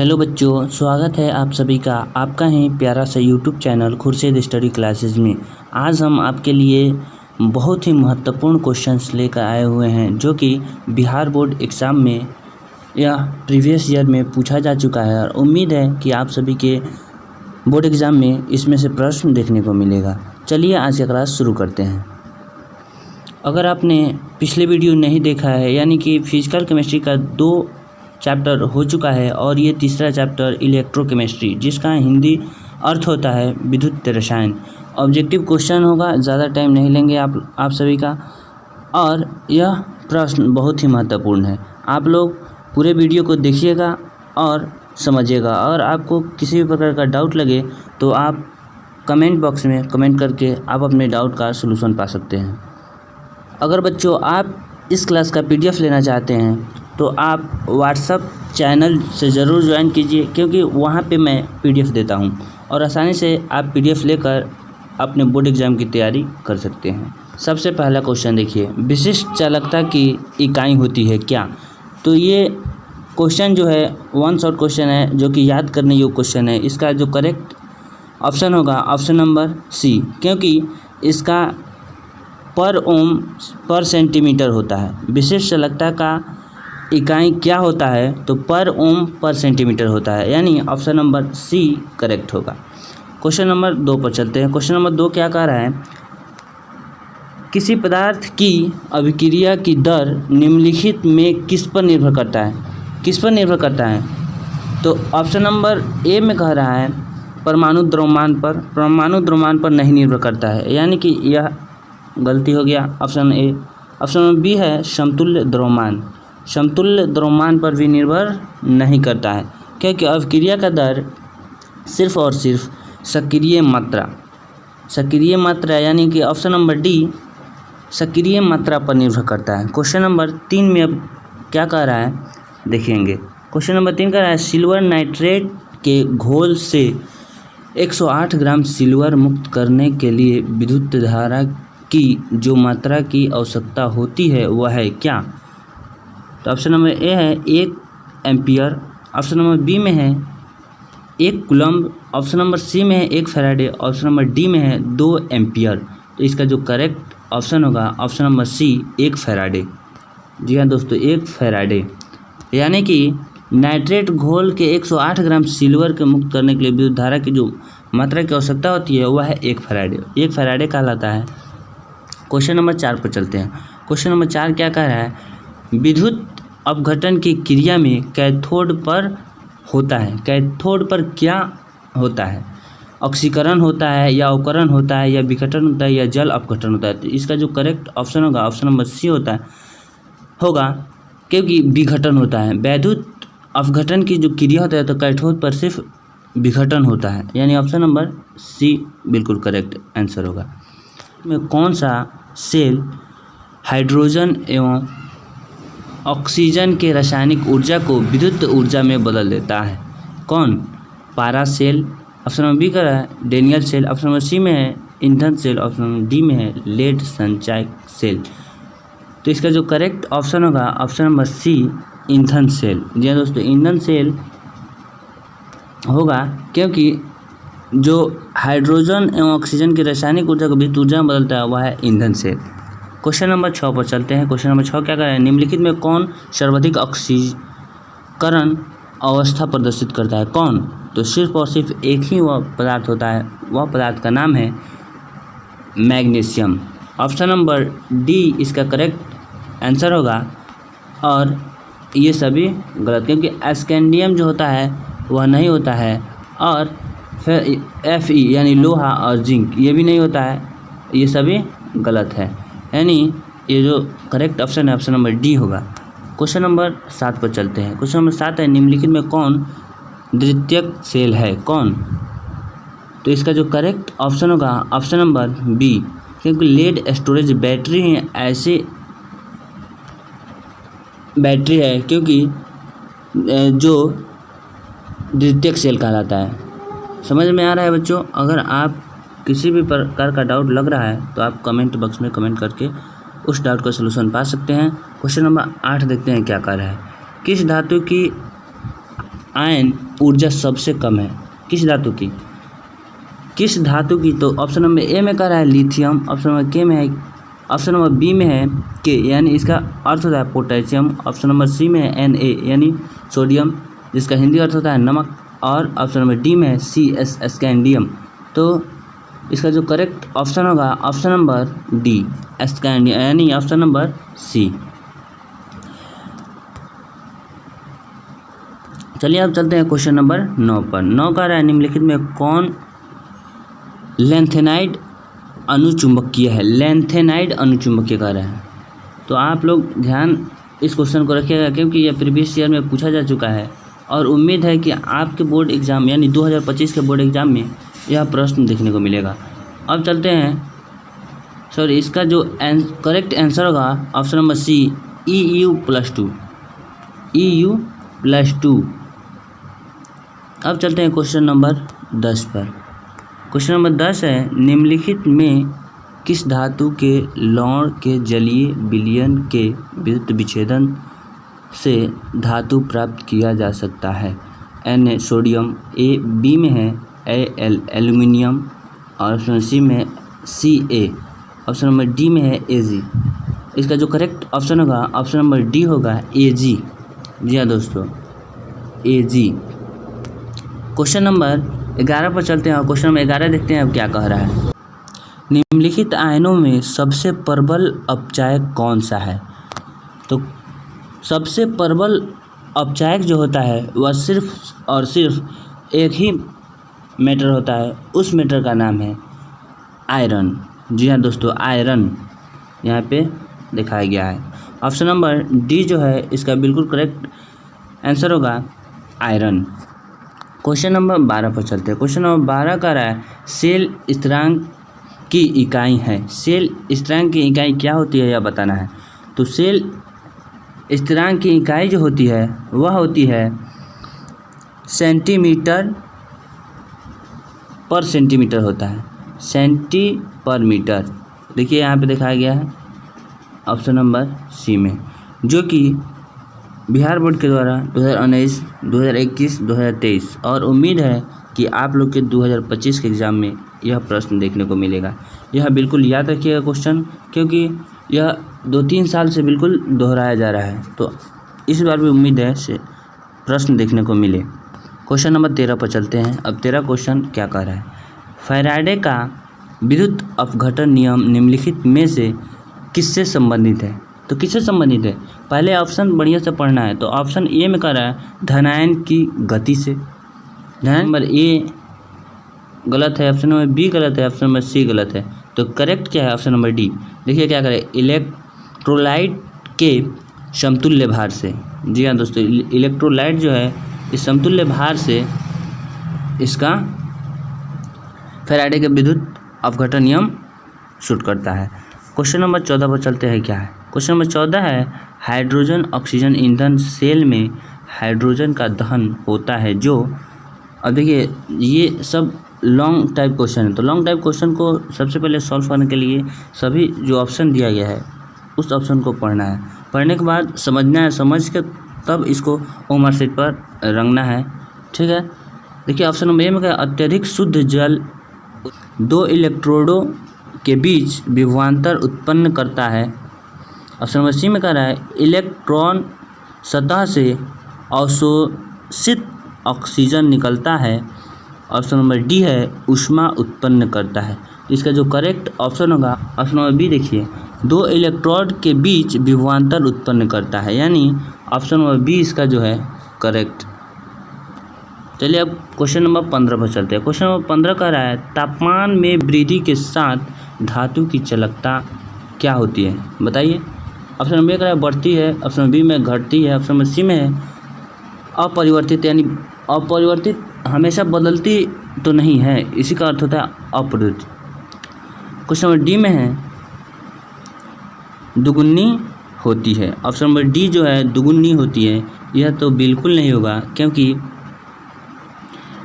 Hello बच्चों, स्वागत है आप सभी का आपका ही प्यारा सा YouTube channel Khurshid study classes में। आज हम आपके लिए बहुत ही महत्वपूर्ण क्वेश्चंस लेकर आए हुए हैं जो कि बिहार बोर्ड एग्ज़ाम में या प्रीवियस ईयर में पूछा जा चुका है और उम्मीद है कि आप सभी के बोर्ड एग्ज़ाम में इसमें से प्रश्न देखने को मिलेगा। चलिए आज का क्लास शुरू करते हैं। अगर आपने पिछले वीडियो नहीं देखा है, यानी कि फिजिकल केमिस्ट्री का 2 चैप्टर हो चुका है और ये तीसरा चैप्टर इलेक्ट्रोकेमिस्ट्री, जिसका हिंदी अर्थ होता है विद्युत रसायन। ऑब्जेक्टिव क्वेश्चन होगा, ज़्यादा टाइम नहीं लेंगे आप सभी का, और यह प्रश्न बहुत ही महत्वपूर्ण है। आप लोग पूरे वीडियो को देखिएगा और समझिएगा, और आपको किसी भी प्रकार का डाउट लगे तो आप कमेंट बॉक्स में कमेंट करके आप अपने डाउट का सलूशन पा सकते हैं। अगर बच्चों आप इस क्लास का PDF लेना चाहते हैं तो आप व्हाट्सएप चैनल से ज़रूर ज्वाइन कीजिए, क्योंकि वहाँ पे मैं PDF देता हूँ और आसानी से आप PDF लेकर अपने बोर्ड एग्ज़ाम की तैयारी कर सकते हैं। सबसे पहला क्वेश्चन देखिए, विशिष्ट चालकता की इकाई होती है क्या? तो ये क्वेश्चन जो है 1 शॉर्ट क्वेश्चन है जो कि याद करने योग्य क्वेश्चन है। इसका जो करेक्ट ऑप्शन होगा ऑप्शन नंबर C, क्योंकि इसका पर ओम पर सेंटीमीटर होता है। विशिष्ट चालकता का इकाई क्या होता है? तो पर ओम पर सेंटीमीटर होता है, यानी ऑप्शन नंबर C करेक्ट होगा। क्वेश्चन नंबर 2 पर चलते हैं। क्वेश्चन नंबर 2 क्या कह रहा है? किसी पदार्थ की अभिक्रिया की दर निम्नलिखित में किस पर निर्भर करता है? किस पर निर्भर करता है? तो ऑप्शन नंबर A में कह रहा है परमाणु द्रव्यमान पर। परमाणु द्रव्यमान पर नहीं निर्भर करता है, यानी कि यह गलती हो गया option A। Option number B है समतुल्य द्रव्यमान। समतुल्य द्रव्यमान पर भी निर्भर नहीं करता है, क्योंकि अभिक्रिया का दर सिर्फ और सिर्फ सक्रिय मात्रा यानी कि ऑप्शन नंबर D सक्रिय मात्रा पर निर्भर करता है। क्वेश्चन नंबर 3 में अब क्या कह रहा है देखेंगे। क्वेश्चन नंबर 3 कह रहा है सिल्वर नाइट्रेट के घोल से 108 ग्राम सिल्वर मुक्त करने के लिए विद्युत धारा की जो मात्रा की आवश्यकता होती है वह है क्या? तो ऑप्शन नंबर A है 1 एम्पियर। ऑप्शन नंबर B में है 1 कूलम्ब। ऑप्शन नंबर C में है 1 फैराडे। ऑप्शन नंबर D में है 2 एम्पियर। तो इसका जो करेक्ट ऑप्शन होगा ऑप्शन नंबर C 1 फैराडे। जी हाँ दोस्तों, 1 फैराडे, यानी कि नाइट्रेट घोल के 108 ग्राम सिल्वर के मुक्त करने के लिए विद्युत धारा की जो मात्रा की आवश्यकता होती है वह है 1 फैराडे। 1 फैराडे कहलाता है। क्वेश्चन नंबर 4 पर चलते हैं। क्वेश्चन नंबर 4 क्या कह रहा है? विद्युत अपघटन की क्रिया में कैथोड पर होता है। कैथोड पर क्या होता है? ऑक्सीकरण होता है या अवकरण होता है या विघटन होता है या जल अपघटन होता है? तो इसका जो करेक्ट ऑप्शन होगा ऑप्शन नंबर C होगा, क्योंकि विघटन होता है। विद्युत अपघटन की जो क्रिया होता है तो कैथोड पर सिर्फ विघटन होता है, यानी ऑप्शन नंबर C बिल्कुल करेक्ट आंसर होगा। में कौन सा सेल हाइड्रोजन एवं ऑक्सीजन के रासायनिक ऊर्जा को विद्युत ऊर्जा में बदल देता है? कौन? पारा सेल। ऑप्शन नंबर B का है Daniell cell. Option number C में है ईंधन सेल। ऑप्शन नंबर D में है लेड संचयक सेल। तो इसका जो करेक्ट ऑप्शन होगा ऑप्शन नंबर C ईंधन सेल। जी हाँ दोस्तों, ईंधन सेल होगा, क्योंकि जो हाइड्रोजन एवं ऑक्सीजन की रासायनिक ऊर्जा को विद्युत ऊर्जा में बदलता है वह है ईंधन सेल। क्वेश्चन नंबर 6 पर चलते हैं। क्वेश्चन नंबर 6 क्या कह रहा है? निम्नलिखित में कौन सर्वाधिक ऑक्सीकरण अवस्था प्रदर्शित करता है? कौन? तो सिर्फ और सिर्फ एक ही वह पदार्थ होता है, वह पदार्थ का नाम है मैग्नीशियम। ऑप्शन नंबर D इसका करेक्ट आंसर होगा, और ये सभी गलत, क्योंकि स्कैंडियम जो होता है वह नहीं होता है, और फिर Fe यानी लोहा और जिंक ये भी नहीं होता है, ये सभी गलत है, यानी ये जो करेक्ट ऑप्शन है ऑप्शन नंबर D होगा। क्वेश्चन नंबर 7 पर चलते हैं। क्वेश्चन नंबर 7 है निम्नलिखित में कौन द्वितीयक सेल है? कौन? तो इसका जो करेक्ट ऑप्शन होगा ऑप्शन नंबर B, क्योंकि लेड स्टोरेज बैटरी है, ऐसे बैटरी है क्योंकि जो द्वितीयक सेल कहलाता है। समझ में आ रहा है बच्चों? अगर आप किसी भी प्रकार का डाउट लग रहा है तो आप कमेंट बॉक्स में कमेंट करके उस डाउट का सलूशन पा सकते हैं। क्वेश्चन नंबर 8 देखते हैं क्या कर रहा है। किस धातु की आयन ऊर्जा सबसे कम है? किस धातु की? तो ऑप्शन नंबर ए में कह रहा है लिथियम, ऑप्शन नंबर बी में है के यानी इसका अर्थ होता है पोटेशियम, ऑप्शन नंबर सी में है Na यानी सोडियम जिसका हिंदी अर्थ होता है नमक, और ऑप्शन नंबर डी में है Cs स्कैंडियम। तो इसका जो करेक्ट ऑप्शन होगा ऑप्शन नंबर डी स्कैंडियम यानी ऑप्शन नंबर सी। चलिए अब चलते हैं क्वेश्चन नंबर 9 पर। 9 का रहा है निम्नलिखित में कौन लैंथेनाइड अनुचुंबकीय है? लैंथेनाइड अनुचुंबकीय का रहा है। तो आप लोग ध्यान इस क्वेश्चन को रखिएगा क्योंकि यह प्रीवियस ईयर में पूछा जा चुका है और उम्मीद है कि आपके बोर्ड एग्ज़ाम यानी 2025 के बोर्ड एग्ज़ाम में यह प्रश्न देखने को मिलेगा। अब चलते हैं इसका जो करेक्ट आंसर होगा ऑप्शन नंबर सी EU+2। अब चलते हैं क्वेश्चन नंबर 10 पर। क्वेश्चन नंबर 10 है निम्नलिखित में किस धातु के लौह के जलीय विलयन के विद्युत विच्छेदन से धातु प्राप्त किया जा सकता है? Na सोडियम, ए बी में है Al एल्यूमिनियम, और ऑप्शन सी में Ca, ऑप्शन नंबर डी में है Ag। इसका जो करेक्ट ऑप्शन होगा ऑप्शन नंबर डी होगा Ag। जी हाँ दोस्तों, Ag। क्वेश्चन नंबर 11 पर चलते हैं और क्वेश्चन नंबर 11 देखते हैं अब क्या कह रहा है। निम्नलिखित आयनों में सबसे प्रबल अपचायक कौन सा है? तो सबसे प्रबल अपचायक जो होता है वह सिर्फ और सिर्फ एक ही मेटर होता है, उस मेटर का नाम है आयरन। जी हाँ दोस्तों, आयरन यहाँ पे दिखाया गया है। ऑप्शन नंबर डी जो है इसका बिल्कुल करेक्ट आंसर होगा आयरन। क्वेश्चन नंबर 12 पर चलते हैं। क्वेश्चन नंबर 12 का रहा है सेल स्थिरांक की इकाई है। सेल स्थिरांक की इकाई क्या होती है यह बताना है। तो सेल स्थिरांक की इकाई जो होती है वह होती है सेंटीमीटर पर सेंटीमीटर होता है, सेंटी पर मीटर। देखिए यहाँ पे दिखाया गया है ऑप्शन नंबर सी में, जो कि बिहार बोर्ड के द्वारा 2019, 2021, 2023 और उम्मीद है कि आप लोग के 2025 के एग्ज़ाम में यह प्रश्न देखने को मिलेगा। यह बिल्कुल याद रखिएगा क्वेश्चन, क्योंकि यह 2-3 साल से बिल्कुल दोहराया जा रहा है, तो इस बार भी उम्मीद है से प्रश्न देखने को मिले। क्वेश्चन नंबर 13 पर चलते हैं। अब 13 क्वेश्चन क्या कह रहा है। फैराडे का विद्युत अपघटन नियम निम्नलिखित में से किससे संबंधित है? तो किससे संबंधित है? पहले ऑप्शन बढ़िया से पढ़ना है। तो ऑप्शन ए में कह रहा है धनायन की गति से। धनायन नंबर ए गलत है, ऑप्शन नंबर बी गलत है, ऑप्शन नंबर सी गलत है। तो करेक्ट क्या है? Option number D. देखिए क्या करें, इलेक्ट्रोलाइट के समतुल्य भार से। जी हाँ दोस्तों, इलेक्ट्रोलाइट जो है इस समतुल्य भार से इसका फैराडे के विद्युत अपघटन नियम शूट करता है। क्वेश्चन नंबर 14 पर चलते हैं। क्या है क्वेश्चन नंबर 14 है हाइड्रोजन ऑक्सीजन ईंधन सेल में हाइड्रोजन का दहन होता है जो। अब देखिए ये सब लॉन्ग टाइप क्वेश्चन है, तो लॉन्ग टाइप क्वेश्चन को सबसे पहले सॉल्व करने के लिए सभी जो ऑप्शन दिया गया है उस ऑप्शन को पढ़ना है। पढ़ने के बाद समझना है, समझ के तब इसको ओमर शीट पर रंगना है, ठीक है। देखिए ऑप्शन नंबर ए में क्या, अत्यधिक शुद्ध जल 2 इलेक्ट्रोडों के बीच विभवांतर उत्पन्न करता है। ऑप्शन नंबर सी में कह रहा है इलेक्ट्रॉन सतह से अवशोषित ऑक्सीजन निकलता है। ऑप्शन नंबर डी है ऊष्मा उत्पन्न करता है। इसका जो करेक्ट ऑप्शन होगा ऑप्शन नंबर बी। देखिए 2 इलेक्ट्रोड के बीच विभवांतर उत्पन्न करता है, यानी ऑप्शन नंबर बी इसका जो है करेक्ट। चलिए अब क्वेश्चन नंबर 15 पर चलते हैं। क्वेश्चन नंबर 15 कह रहा है तापमान में वृद्धि के साथ धातु की चालकता क्या होती है, बताइए। ऑप्शन नंबर ए कह रहा है बढ़ती है, ऑप्शन नंबर बी में घटती है, ऑप्शन नंबर सी में है अपरिवर्तित, यानी अपरिवर्तित हमेशा बदलती तो नहीं है, इसी का अर्थ होता है अपरिवर्तित। क्वेश्चन नंबर डी में है दुगुनी होती है। ऑप्शन नंबर डी जो है दुगुनी होती है, यह तो बिल्कुल नहीं होगा क्योंकि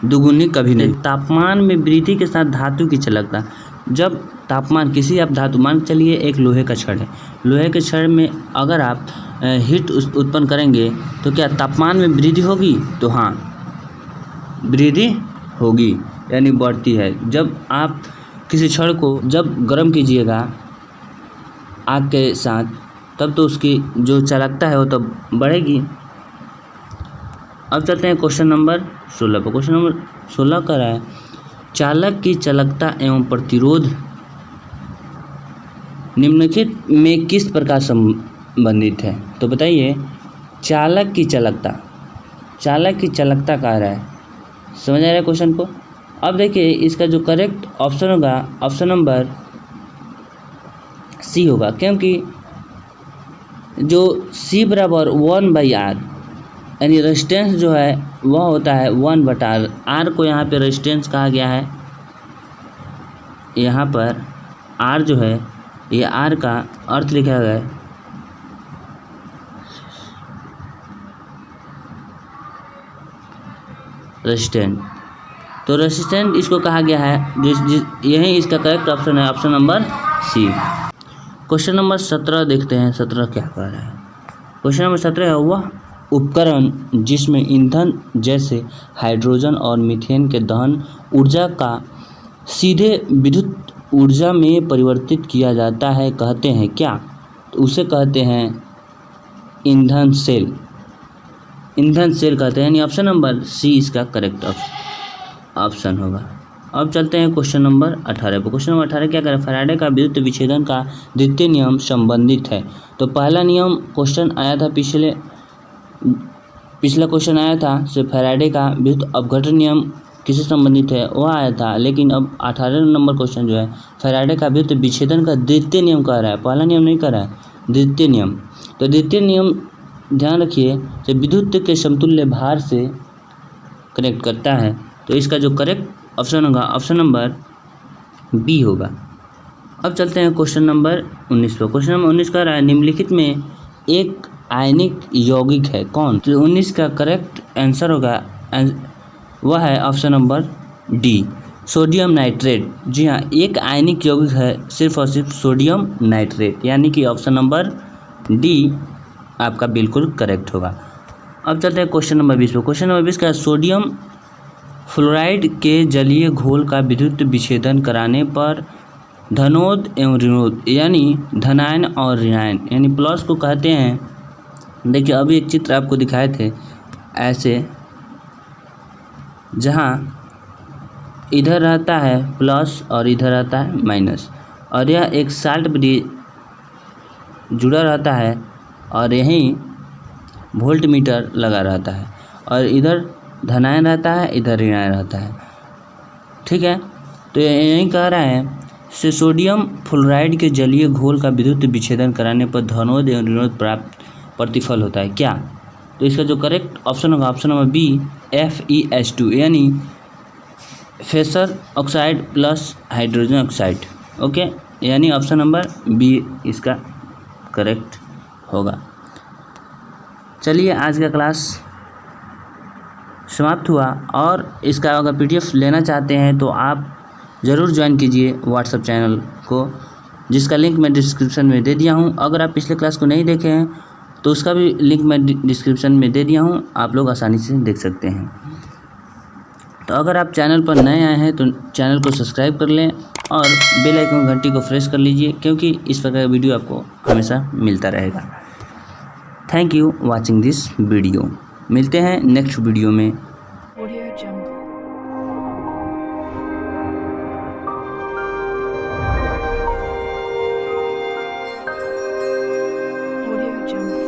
दुगुनी कभी नहीं। तापमान में वृद्धि के साथ धातु की चालकता, जब तापमान किसी आप धातु मान चलिए एक लोहे का छड़ है, लोहे के छड़ में अगर आप हीट उत्पन्न करेंगे तो क्या तापमान में वृद्धि होगी? तो हाँ, वृद्धि होगी यानी बढ़ती है। जब आप किसी छड़ को जब गर्म कीजिएगा आग के साथ, तब तो उसकी जो चालकता है वो तो बढ़ेगी। अब चलते हैं क्वेश्चन नंबर 16 पर। क्वेश्चन नंबर 16 कह रहा है चालक की चालकता एवं प्रतिरोध निम्नलिखित में किस प्रकार संबंधित है। तो बताइए चालक की चालकता कह रहा है, समझ आ रहा है क्वेश्चन को। अब देखिए इसका जो करेक्ट ऑप्शन होगा ऑप्शन नंबर सी होगा, क्योंकि जो C बराबर 1/r यानी रेजिस्टेंस जो है वह होता है 1/r। R को यहाँ पे रेजिस्टेंस कहा गया है, यहाँ पर R जो है ये R का अर्थ लिखा गया है रेजिस्टेंट। तो रेजिस्टेंट इसको कहा गया है, यही इसका करेक्ट ऑप्शन है, option number C. Question number 17 देखते हैं 17 क्या कह रहा है। क्वेश्चन नंबर 17 है वह उपकरण जिसमें ईंधन जैसे हाइड्रोजन और मीथेन के दहन ऊर्जा का सीधे विद्युत ऊर्जा में परिवर्तित किया जाता है कहते हैं क्या। तो उसे कहते हैं ईंधन सेल कहते हैं, यानी ऑप्शन नंबर सी इसका करेक्ट ऑप्शन होगा। अब चलते हैं क्वेश्चन नंबर 18 पर। क्वेश्चन नंबर 18 क्या करें फैराडे का विद्युत विच्छेदन का द्वितीय नियम संबंधित है। तो पहला नियम क्वेश्चन आया था पिछला क्वेश्चन आया था से फैराडे का विद्युत अपघटन नियम किससे संबंधित है वह आया था, लेकिन अब 18 नंबर क्वेश्चन जो है फैराडे का विद्युत विच्छेदन का द्वितीय नियम कह रहा है, पहला नियम नहीं कह रहा है, द्वितीय नियम। तो द्वितीय नियम ध्यान रखिए से विद्युत के समतुल्य भार से कनेक्ट करता है। तो इसका जो करेक्ट ऑप्शन होगा ऑप्शन नंबर बी होगा। अब चलते हैं क्वेश्चन नंबर 19 पर। क्वेश्चन नंबर 19 कह रहा है निम्नलिखित में एक आयनिक यौगिक है कौन। तो 19 का करेक्ट आंसर होगा वह है option number D sodium nitrate. जी हाँ, एक आयनिक यौगिक है सिर्फ और सिर्फ सोडियम नाइट्रेट, यानी कि ऑप्शन नंबर डी आपका बिल्कुल करेक्ट होगा। अब चलते हैं क्वेश्चन नंबर 20 पर। क्वेश्चन नंबर 20 का सोडियम फ्लोराइड के जलीय घोल का विद्युत विच्छेदन कराने पर धनोद एवं ऋणोद यानी धनायन और ऋणायन यानी प्लस को कहते हैं। देखिए अभी एक चित्र आपको दिखाए थे ऐसे, जहाँ इधर रहता है प्लस और इधर रहता है माइनस, और यह एक साल्ट ब्रिज जुड़ा रहता है और यहीं वोल्ट मीटर लगा रहता है, और इधर धनायन रहता है इधर ऋणायन रहता है। ठीक है, तो यही कह रहा है से सोडियम फ्लोराइड के जलीय घोल का विद्युत विच्छेदन कराने पर धनोद एवं ऋणोद प्राप्त प्रतिफल होता है क्या। तो इसका जो करेक्ट ऑप्शन होगा ऑप्शन नंबर बी FeS2 यानी phasor oxide plus hydrogen oxide. Okay, यानी ऑप्शन नंबर बी इसका करेक्ट होगा। चलिए आज का क्लास समाप्त हुआ, और इसका अगर PDF लेना चाहते हैं तो आप ज़रूर ज्वाइन कीजिए व्हाट्सएप चैनल को, जिसका लिंक मैं डिस्क्रिप्शन में दे दिया हूं। अगर आप पिछले क्लास को नहीं देखे हैं तो उसका भी लिंक मैं डिस्क्रिप्शन में दे दिया हूं, आप लोग आसानी से देख सकते हैं। तो अगर आप चैनल पर नए आए हैं तो चैनल को सब्सक्राइब कर लें और बेल आइकन घंटी को प्रेस कर लीजिए, क्योंकि इस प्रकार का वीडियो आपको हमेशा मिलता रहेगा। Thank you watching this video. मिलते हैं नेक्स्ट वीडियो में। Audio Jungle.